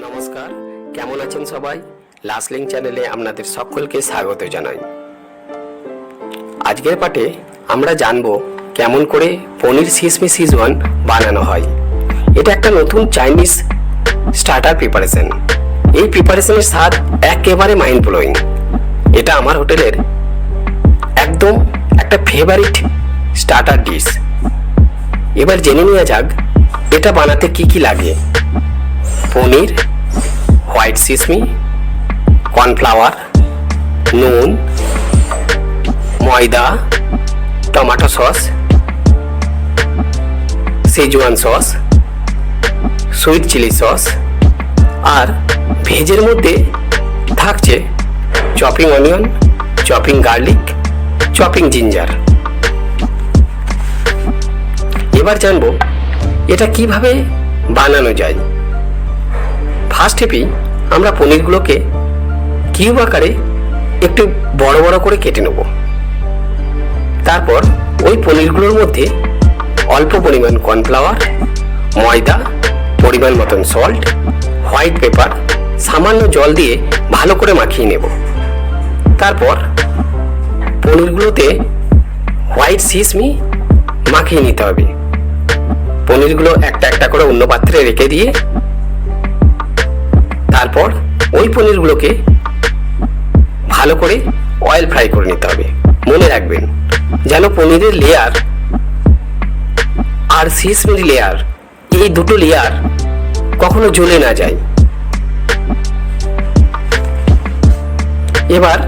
নমস্কার, কেমন আছেন সবাই? লাসলিং চ্যানেলে আপনাদের সকলকে স্বাগত জানাই। আজকের পাঠে আমরা জানব কেমন করে পনির শেজমি শেজওয়ান বানানো হয়। এটা একটা নতুন চাইনিজ স্টার্টার প্রিপারেশন। এই প্রিপারেশনের স্বাদ একেবারে মাইন্ড ব্লোয়িং। এটা আমার হোটেলের একদম একটা ফেভারিট স্টার্টার ডিশ। এবার জেনে নেওয়া যাক এটা বানাতে কি কি লাগে। পনির, হোয়াইট সিসমি, কর্নফ্লাওয়ার, নুন, ময়দা, tomato sauce, schezwan sauce, sweet chilli sauce, আর ভেজের মধ্যে থাকছে chopping onion, chopping garlic, chopping ginger. এবার জানবো এটা কিভাবে বানানো যায়। ফার্স্ট স্টেপেই আমরা পনিরগুলোকে কিউব আকারে একটু বড় বড় করে কেটে নেব। তারপর ওই পনিরগুলোর মধ্যে অল্প পরিমাণ কর্নফ্লাওয়ার, ময়দা, পরিমাণ মতন সল্ট, হোয়াইট পেপার, সামান্য জল দিয়ে ভালো করে মাখিয়ে নেব। তারপর পনিরগুলোতে হোয়াইট সিসমি মাখিয়ে নিতে হবে। পনিরগুলো একটা একটা করে অন্য পাত্রে রেখে দিয়ে তারপর ওই পনিরগুলোকে ভালো করে অয়েল ফ্রাই করে নিতে হবে। মনে রাখবেন যেন পনিরের লেয়ার আর সিসমির লেয়ার, এই দুটো লেয়ার কখনো জ্বলে না যায়। এবার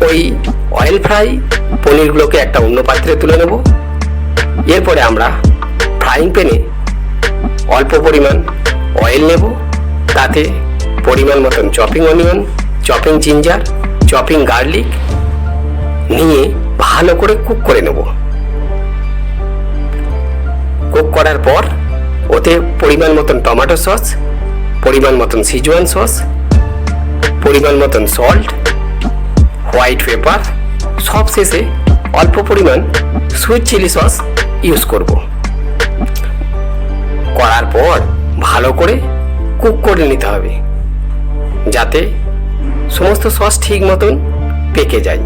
ওই অয়েল ফ্রাই পনিরগুলোকে একটা অন্য পাত্রে তুলে নেব। এরপরে আমরা ফ্রাইং প্যানে অল্প পরিমাণ অয়েল নেব। তাতে পরিমাণ মতন chopping onion, chopping ginger, chopping garlic নিয়ে ভালো করে কুক করে নেব। কুক করার পর ওতে পরিমাণ মতন টমেটো সস, পরিমাণ মতন শেজওয়ান সস, পরিমাণ মতন সল্ট, হোয়াইট পেপার, সব শেষে অল্প পরিমাণ সুইট চিলি সস ইউজ করব। করার পর ভালো করে কুক করে নিতে হবে যাতে সমস্ত সস ঠিক মতন পেকে যায়।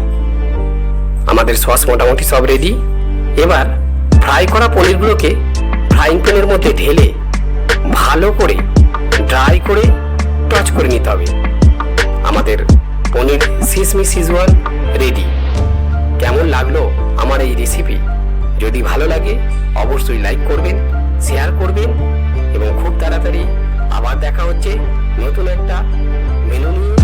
আমাদের সস মোটামুটি সব রেডি। এবার ফ্রাই করা পনিরগুলোকে ফ্রাইং প্যানের মধ্যে ঢেলে ভালো করে ড্রাই করে টচ করে নিতে হবে। আমাদের পনির শেজমি শেজওয়ান রেডি। কেমন লাগলো আমার এই রেসিপি? যদি ভালো লাগে অবশ্যই লাইক করবেন, শেয়ার করবেন এবং খুব তাড়াতাড়ি আবার দেখা হচ্ছে নতুন একটা মেনু নিয়ে।